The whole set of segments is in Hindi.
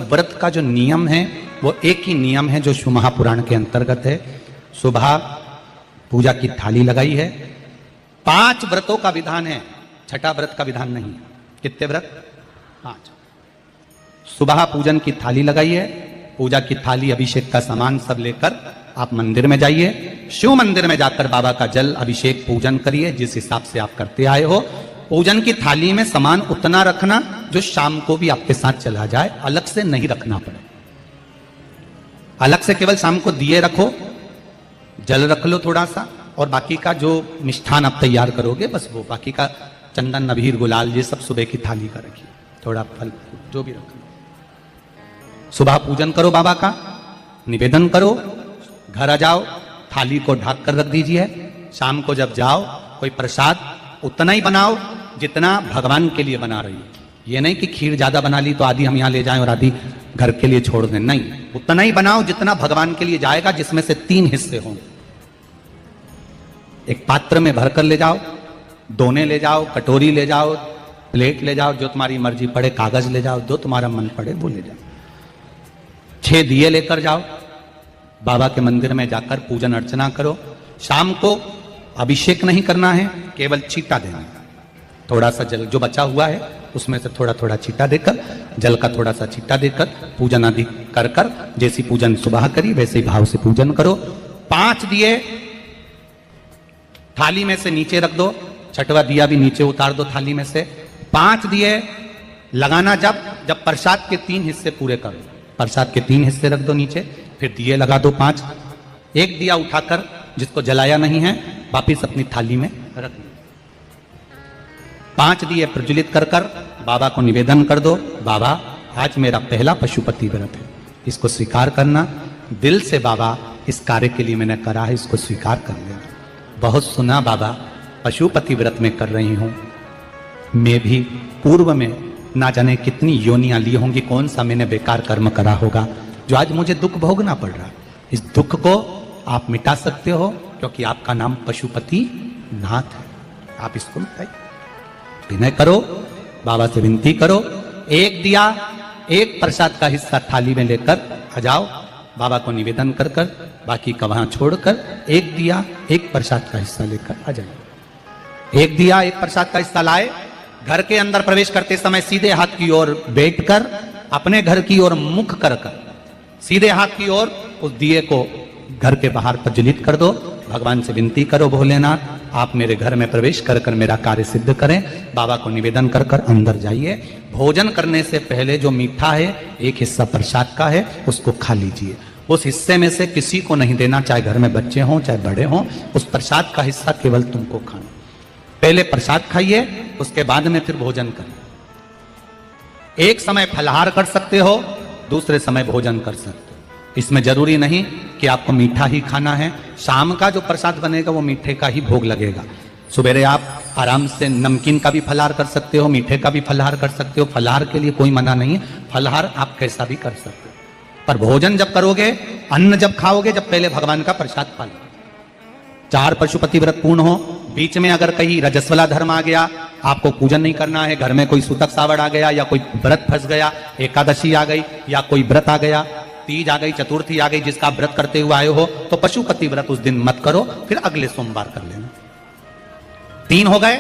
व्रत का जो नियम है वो एक ही नियम है जो शिव महापुराण के अंतर्गत है। सुबह पूजा की थाली लगाई है। 5 व्रतों का विधान है, छठा व्रत का विधान नहीं है। कितने व्रत? 5। सुबह पूजन की थाली लगाई है। पूजा की थाली, अभिषेक का सामान सब लेकर आप मंदिर में जाइए। शिव मंदिर में जाकर बाबा का जल अभिषेक पूजन करिए जिस हिसाब से आप करते आए हो। पूजन की थाली में सामान उतना रखना जो शाम को भी आपके साथ चला जाए, अलग से नहीं रखना पड़े। अलग से केवल शाम को दिए रखो, जल रख लो थोड़ा सा, और बाकी का जो मिष्ठान आप तैयार करोगे बस वो, बाकी का चंदन नबीर गुलाल ये सब सुबह की थाली का रखिए, थोड़ा फल जो भी रख लो। सुबह पूजन करो, बाबा का निवेदन करो, घर आ जाओ, थाली को ढक कर रख दीजिए। शाम को जब जाओ कोई प्रसाद उतना ही बनाओ जितना भगवान के लिए बना रही है। ये नहीं कि खीर ज्यादा बना ली तो आधी हम यहां ले जाएं और आधी घर के लिए छोड़ दें, नहीं, उतना ही बनाओ जितना भगवान के लिए जाएगा, जिसमें से 3 हिस्से हों। एक पात्र में भरकर ले जाओ, दोने ले जाओ, कटोरी ले जाओ, प्लेट ले जाओ, जो तुम्हारी मर्जी पड़े, कागज ले जाओ, जो तुम्हारा मन पड़े वो ले जाओ। 6 दिए लेकर जाओ, बाबा के मंदिर में जाकर पूजन अर्चना करो। शाम को अभिषेक नहीं करना है, केवल छींटा देना है। थोड़ा सा जल जो बचा हुआ है उसमें से थोड़ा थोड़ा छींटा देकर, जल का थोड़ा सा छींटा देकर पूजन आदि कर कर, जैसी पूजन सुबह करी वैसे ही भाव से पूजन करो। 5 दिए थाली में से नीचे रख दो, छठवा दिया भी नीचे उतार दो थाली में से। 5 दिए लगाना जब प्रसाद के 3 हिस्से पूरे कर दो, प्रसाद के 3 हिस्से रख दो नीचे, फिर दिए लगा दो 5। एक दिया उठाकर जिसको जलाया नहीं है वापिस अपनी थाली में रख दो। 5 दिए प्रज्वलित कर कर बाबा को निवेदन कर दो, बाबा आज मेरा पहला पशुपति व्रत है, इसको स्वीकार करना। दिल से बाबा इस कार्य के लिए मैंने करा है, इसको स्वीकार कर लेना। बहुत सुना बाबा पशुपति व्रत में कर रही हूं, मैं भी पूर्व में ना जाने कितनी योनियां ली होंगी, कौन सा मैंने बेकार कर्म करा होगा जो आज मुझे दुख भोगना पड़ रहा है। इस दुख को आप मिटा सकते हो क्योंकि आपका नाम पशुपति नाथ है। आप इसको मिटाइए, विनय करो, बाबा से विनती करो। एक दिया, एक प्रसाद का हिस्सा थाली में लेकर आ जाओ, बाबा को निवेदन कर कर, बाकी का वहां छोड़कर एक दिया, एक प्रसाद का हिस्सा लेकर आ जाए। एक दिया, एक प्रसाद का हिस्सा लाए, घर के अंदर प्रवेश करते समय सीधे हाथ की ओर बैठकर, अपने घर की ओर मुख कर कर सीधे हाथ की ओर उस दिए को घर के बाहर प्रज्वलित कर दो। भगवान से विनती करो, भोलेनाथ आप मेरे घर में प्रवेश कर कर मेरा कार्य सिद्ध करें। बाबा को निवेदन कर कर अंदर जाइए। भोजन करने से पहले जो मीठा है, एक हिस्सा प्रसाद का है, उसको खा लीजिए। उस हिस्से में से किसी को नहीं देना, चाहे घर में बच्चे हों चाहे बड़े हों, उस प्रसाद का हिस्सा केवल तुमको खाना। पहले प्रसाद खाइए, उसके बाद में फिर भोजन करिए। एक समय फलाहार कर सकते हो, दूसरे समय भोजन कर सकते हो। इसमें जरूरी नहीं कि आपको मीठा ही खाना है। शाम का जो प्रसाद बनेगा वो मीठे का ही भोग लगेगा। सुबेरे आप आराम से नमकीन का भी फलाहार कर सकते हो, मीठे का भी फलाहार कर सकते हो। फलाहार के लिए कोई मना नहीं है, फलाहार आप कैसा भी कर सकते हो। पर भोजन जब करोगे, अन्न जब खाओगे, जब पहले भगवान का प्रसाद खा लो। 4 पशुपति व्रत पूर्ण हो, बीच में अगर कहीं रजस्वला धर्म आ गया, आपको पूजन नहीं करना है, घर में कोई सूतक सावड़ आ गया, या कोई व्रत फंस गया, एकादशी आ गई, या कोई व्रत आ गया, तीज आ गई, चतुर्थी आ गई, जिसका आप व्रत करते हुए आए हो, तो पशुपति व्रत उस दिन मत करो, फिर अगले सोमवार कर लेना। 3 हो गए,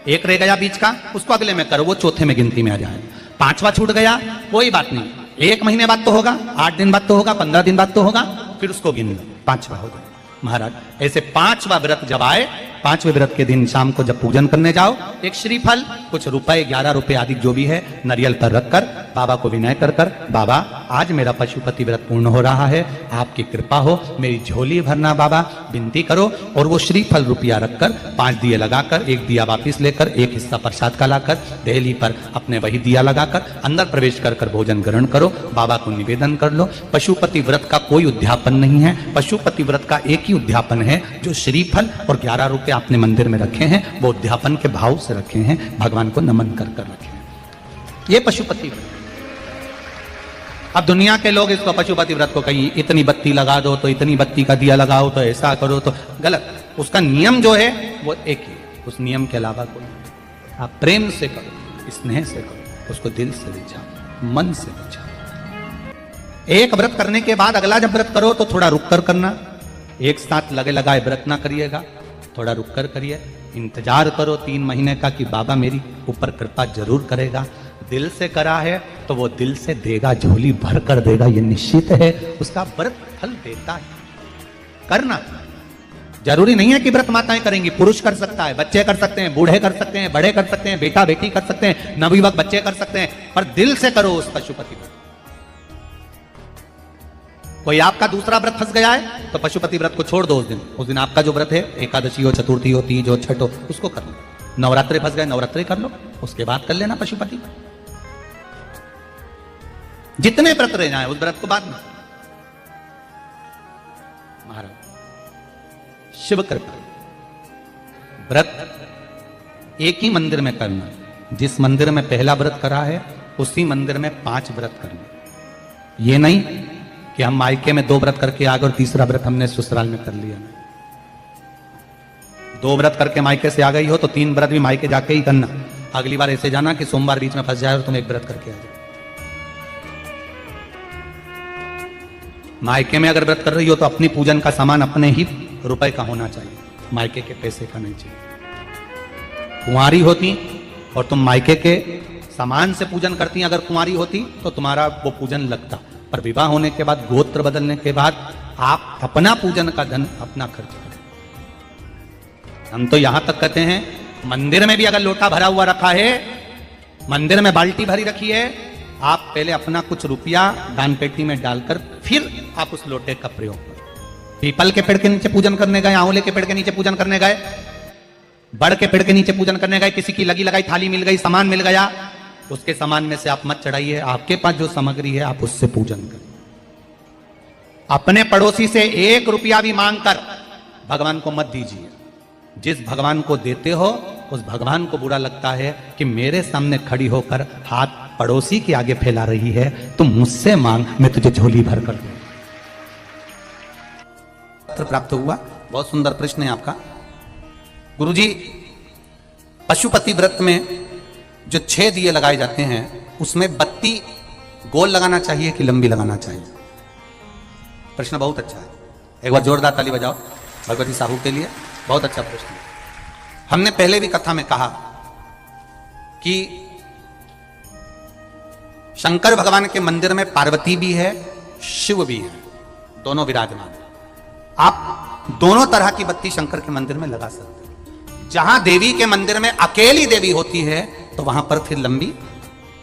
एक रह गया बीच का, उसको अगले में करो, वो चौथे में गिनती में आ जाए। 5वां छूट गया, कोई बात नहीं, 1 महीने बाद तो होगा, 8 दिन बाद तो होगा, 15 दिन बाद तो होगा, फिर उसको गिन लो, 5वां हो गया। महाराज ऐसे 5वां व्रत जब आए, 5वें व्रत के दिन शाम को जब पूजन करने जाओ, एक श्रीफल, कुछ रुपए, 11 रुपए आदि जो भी है, नारियल पर रखकर बाबा को विनय कर कर, बाबा आज मेरा पशुपति व्रत पूर्ण हो रहा है, आपकी कृपा हो, मेरी झोली भरना बाबा, विनती करो। और वो श्रीफल रुपया रखकर 5 दिए लगाकर, एक दिया वापिस लेकर, एक हिस्सा प्रसाद का लाकर देहली पर अपने वही दिया लगाकर अंदर प्रवेश कर कर भोजन ग्रहण करो। बाबा को निवेदन कर लो। पशुपति व्रत का कोई उद्यापन नहीं है, पशुपति व्रत का एक ही उद्यापन है, जो श्रीफल और 11 रुपए आपने मंदिर में रखे हैं, वो उद्यापन के भाव से रखे हैं, भगवान को नमन कर कर रखे हैं। ये पशुपति व्रत। अब दुनिया के लोग इसको पशुपति व्रत को कहीं इतनी बत्ती लगा दो, तो इतनी बत्ती का दिया लगाओ, तो ऐसा करो, तो गलत। उसका नियम जो है वो एक ही, उस नियम के अलावा कोई नहीं। आप प्रेम से करो, स्नेह से करो, उसको दिल से ले जाओ, मन से ले जाओ, एक व्रत करने के बाद अगला जब व्रत करो तो थोड़ा रुक कर करना, एक साथ लगे लगाए व्रत ना करिएगा, थोड़ा रुक कर करिए, इंतजार करो 3 महीने का कि बाबा मेरी ऊपर कृपा जरूर करेगा। दिल से करा है तो वो दिल से देगा, झोली भर कर देगा, ये निश्चित है, उसका व्रत फल देता है। करना जरूरी नहीं है कि व्रत माताएं करेंगी, पुरुष कर सकता है, बच्चे कर सकते हैं, बूढ़े कर सकते हैं, बड़े कर सकते हैं, बेटा बेटी कर सकते हैं, नवयुवक बच्चे कर सकते हैं, पर दिल से करो उस पशुपति व्रत। कोई आपका दूसरा व्रत फंस गया है तो पशुपति व्रत को छोड़ दो, उस दिन आपका जो व्रत है, एकादशी हो, चतुर्थी हो, तीज हो, छठ हो, उसको कर लो। नवरात्रे फंस गए, नवरात्रे कर लो, उसके बाद कर लेना पशुपति। जितने व्रत रह जाए उस व्रत को बाद में। महाराज शिव कृपा, व्रत एक ही मंदिर में करना, जिस मंदिर में पहला व्रत करा है उसी मंदिर में 5 व्रत करना। ये नहीं कि हम मायके में 2 व्रत करके आ गए और तीसरा व्रत हमने ससुराल में कर लिया। 2 व्रत करके मायके से आ गई हो तो 3 व्रत भी मायके जाके ही करना। अगली बार ऐसे जाना कि सोमवार बीच में फंस जाए और तुम 1 व्रत करके आ जाओ। मायके में अगर व्रत कर रही हो तो अपनी पूजन का सामान अपने ही रुपए का होना चाहिए, मायके के पैसे का नहीं चाहिए। कुंवारी होती और तुम मायके के सामान से पूजन करती, अगर कुंवारी होती तो तुम्हारा वो पूजन लगता, पर विवाह होने के बाद, गोत्र बदलने के बाद आप अपना पूजन का धन अपना खर्च करें। हम तो यहां तक कहते हैं मंदिर में भी अगर लोटा भरा हुआ रखा है, मंदिर में बाल्टी भरी रखी है, आप पहले अपना कुछ रुपया दान पेटी में डालकर फिर आप उस लोटे का प्रयोग करें। पीपल के पेड़ के नीचे पूजन करने गए, आंवले के पेड़ के नीचे पूजन करने गए, बड़ के पेड़ के नीचे पूजन करने गए, किसी की लगी लगाई थाली मिल गई, सामान मिल गया, उसके सामान में से आप मत चढ़ाइए। आपके पास जो सामग्री है आप उससे पूजन करें। अपने पड़ोसी से 1 रुपया भी मांगकर भगवान को मत दीजिए। जिस भगवान को देते हो उस भगवान को बुरा लगता है कि मेरे सामने खड़ी होकर हाथ पड़ोसी के आगे फैला रही है, तुम मुझसे मांग, मैं तुझे झोली भर कर दूं। पत्र प्राप्त हुआ, बहुत सुंदर प्रश्न है आपका। गुरुजी, पशुपति व्रत में जो 6 दिए लगाए जाते हैं उसमें बत्ती गोल लगाना चाहिए कि लंबी लगाना चाहिए? प्रश्न बहुत अच्छा है, एक बार जोरदार ताली बजाओ भगवती साहू के लिए, बहुत अच्छा प्रश्न है। हमने पहले भी कथा में कहा कि शंकर भगवान के मंदिर में पार्वती भी है, शिव भी है, दोनों विराजमान। आप दोनों तरह की बत्ती शंकर के मंदिर में लगा सकते हैं। जहां देवी के मंदिर में अकेली देवी होती है तो वहां पर फिर लंबी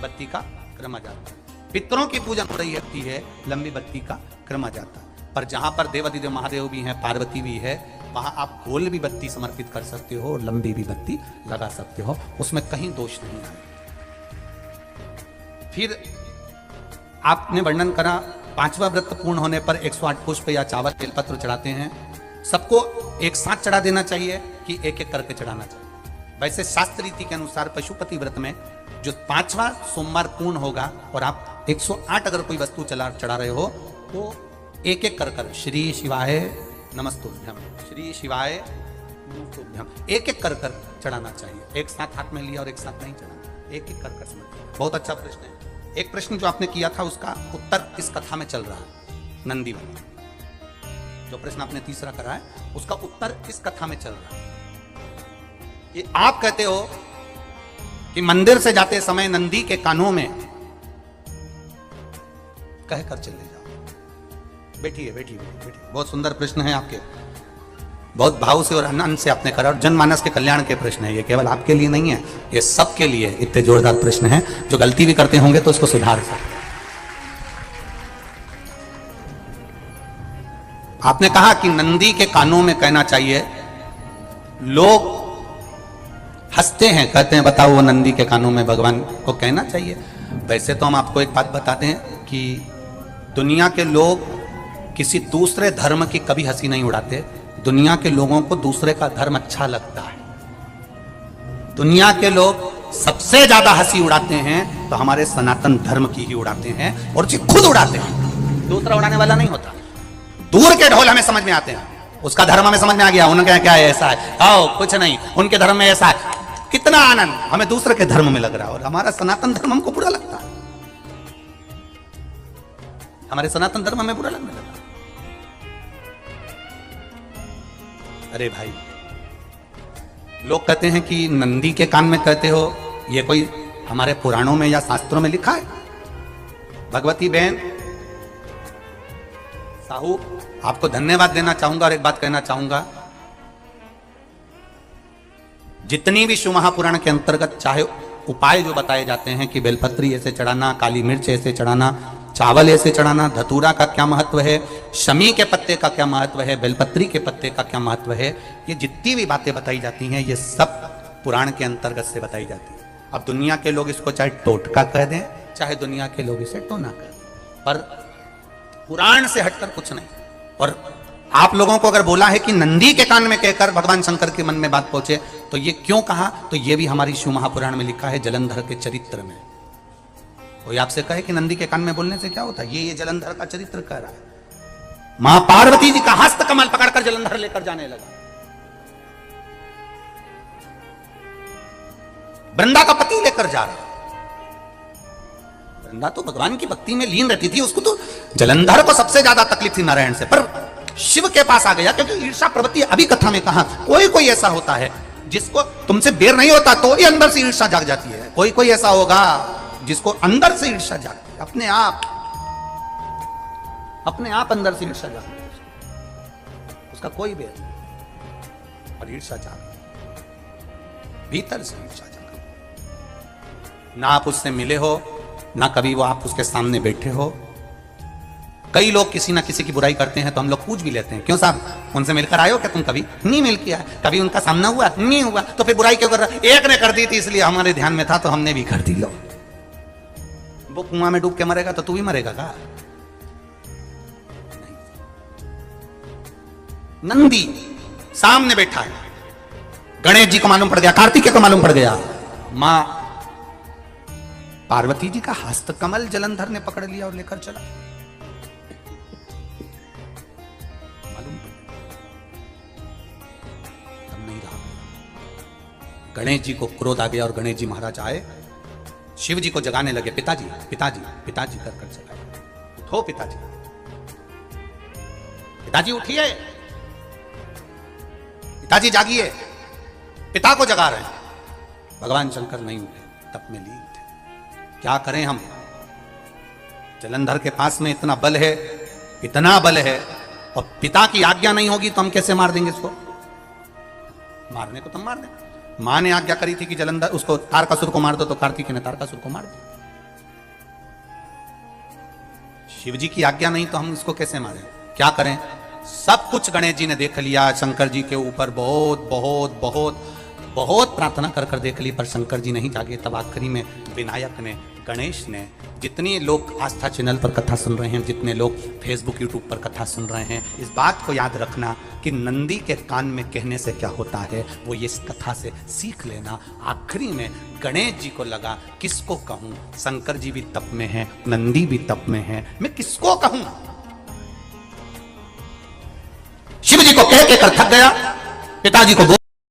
बत्ती का क्रम आ जाता है। पितरों की पूजन हो रही होती है, लंबी बत्ती का क्रम आ जाता है। पर जहां पर देवाधिदेव महादेव भी हैं, पार्वती भी है, वहां आप गोल भी बत्ती समर्पित कर सकते हो और लंबी भी बत्ती लगा सकते हो, उसमें कहीं दोष नहीं है। फिर आपने वर्णन करा 5वां व्रत पूर्ण होने पर 108 पुष्प या चावल बेलपत्र चढ़ाते हैं। सबको एक साथ चढ़ा देना चाहिए कि एक एक करके चढ़ाना चाहिए? वैसे शास्त्र रीति के अनुसार पशुपति व्रत में जो 5वां सोमवार पूर्ण होगा और आप 108 अगर कोई वस्तु चढ़ा रहे हो तो एक एक कर श्री शिवाय नमस्तुभ्यम, श्री शिवाय नमस्तुभ्यम, एक एक कर चढ़ाना चाहिए। एक साथ हाथ में लिया और एक साथ नहीं चढ़ाना, एक एक कर समझ। बहुत अच्छा प्रश्न है। एक प्रश्न जो आपने किया था उसका उत्तर इस कथा में चल रहा है, नंदी वाला जो प्रश्न आपने तीसरा करा है उसका उत्तर इस कथा में चल रहा है। कि आप कहते हो कि मंदिर से जाते समय नंदी के कानों में कहकर चले जाओ। बैठिए बैठिए बैठिए, बहुत सुंदर प्रश्न है आपके, बहुत भाव से और आनंद से आपने करा और जनमानस के कल्याण के प्रश्न है। ये केवल आपके लिए नहीं है, ये सबके लिए इतने जोरदार प्रश्न है। जो गलती भी करते होंगे तो उसको सुधार सकते। आपने कहा कि नंदी के कानों में कहना चाहिए। लोग हंसते हैं, कहते हैं बताओ वो नंदी के कानों में भगवान को कहना चाहिए। वैसे तो हम आपको एक बात बताते हैं कि दुनिया के लोग किसी दूसरे धर्म की कभी हंसी नहीं उड़ाते। दुनिया के लोगों को दूसरे का धर्म अच्छा लगता है। दुनिया के लोग सबसे ज्यादा हंसी उड़ाते हैं तो हमारे सनातन धर्म की ही उड़ाते हैं और जी खुद उड़ाते हैं, दूसरा उड़ाने वाला नहीं होता। दूर के ढोल हमें समझ में आते हैं, उसका धर्म हमें समझ में आ गया, उनका क्या है ऐसा है, आओ कुछ नहीं, उनके धर्म में ऐसा है, कितना आनंद हमें दूसरे के धर्म में लग रहा है और हमारा सनातन धर्म हमको बुरा लगता है। हमारे सनातन धर्म में बुरा लगने लगा। अरे भाई, लोग कहते हैं कि नंदी के कान में कहते हो, ये कोई हमारे पुराणों में या शास्त्रों में लिखा है? भगवती बहन साहू, आपको धन्यवाद देना चाहूंगा और एक बात कहना चाहूंगा, जितनी भी शिव महापुराण के अंतर्गत चाहे उपाय जो बताए जाते हैं कि बेलपत्री ऐसे चढ़ाना, काली मिर्च ऐसे चढ़ाना, चावल ऐसे चढ़ाना, धतूरा का क्या महत्व है, शमी के पत्ते का क्या महत्व है, बेलपत्री के पत्ते का क्या महत्व है, ये जितनी भी बातें बताई जाती हैं ये सब पुराण के अंतर्गत से बताई जाती है। अब दुनिया के लोग इसको चाहे टोटका कह दें, चाहे दुनिया के लोग इसे टोना कह दें, पर पुराण से हटकर कुछ नहीं। और आप लोगों को अगर बोला है कि नंदी के कान में कहकर भगवान शंकर के मन में बात पहुंचे, तो ये क्यों कहा? तो ये भी हमारी शिव महापुराण में लिखा है, जलंधर के चरित्र में। कोई आपसे कहे कि नंदी के कान में बोलने से क्या होता है, ये जलंधर का चरित्र कह रहा है। मां पार्वती जी का हस्त कमल पकड़कर जलंधर लेकर जाने लगा। वृंदा का पति लेकर जा रहा। वृंदा तो भगवान की भक्ति में लीन रहती थी, उसको तो जलंधर को सबसे ज्यादा तकलीफ थी नारायण से, पर शिव के पास आ गया, क्योंकि ईर्षा प्रवृत्ति, अभी कथा में कहा, कोई कोई ऐसा होता है जिसको तुमसे बेर नहीं होता तो भी अंदर से ईर्षा जाग जाती है। कोई कोई ऐसा होगा जिसको अंदर से ईर्षा जागती है, अपने आप अंदर से ईर्षा जागती है, उसका कोई बेर नहीं, और ईर्षा जागती, भीतर से ईर्षा जागती। ना आप उससे मिले हो, ना कभी वो आप उसके सामने बैठे हो। कई लोग किसी ना किसी की बुराई करते हैं तो हम लोग पूछ भी लेते हैं, क्यों साहब उनसे मिलकर आए हो क्या तुम? कभी नहीं मिल किया, कभी उनका सामना हुआ नहीं हुआ, तो फिर बुराई क्यों कर रहा? एक ने कर दी थी इसलिए हमारे ध्यान में था तो हमने भी कर दी। लो, वो कुआं में डूब के मरेगा तो तू भी मरेगा का? नंदी सामने बैठा है, गणेश जी को मालूम पड़ गया, कार्तिकेय को मालूम पड़ गया, मां पार्वती जी का हस्त कमल जलंधर ने पकड़ लिया और लेकर चला। गणेश जी को क्रोध आ गया और गणेश जी महाराज आए, शिव जी को जगाने लगे, पिताजी पिताजी पिताजी कर कर जगाए, उठो पिताजी, पिताजी उठिए, पिताजी जागिए, पिता को जगा रहे हैं। भगवान शंकर नहीं उठे, तप में लीन थे। क्या करें हम? जलंधर के पास में इतना बल है, इतना बल है, और पिता की आज्ञा नहीं होगी तो हम कैसे मार देंगे इसको? मारने को तो मार देंगे। मां ने आज्ञा करी थी कि जलंधर उसको तारकासुर को मार दो, तो कार्तिकेय ने तारकासुर को मार दिया। शिव जी की आज्ञा नहीं तो हम इसको कैसे मारें? क्या करें? सब कुछ गणेश जी ने देख लिया, शंकर जी के ऊपर बहुत बहुत बहुत बहुत प्रार्थना कर कर देख ली, पर शंकर जी नहीं जागे। तब आखिरी में विनायक ने, गणेश ने, जितने लोग आस्था चैनल पर कथा सुन रहे हैं, जितने लोग फेसबुक यूट्यूब पर कथा सुन रहे हैं, इस बात को याद रखना कि नंदी के कान में कहने से क्या होता है, वो ये इस कथा से सीख लेना। आखिरी में गणेश जी को लगा किसको कहूं, शंकर जी भी तप में हैं, नंदी भी तप में है, मैं किसको कहूं? शिव जी को कह के कर थक गया, पिताजी को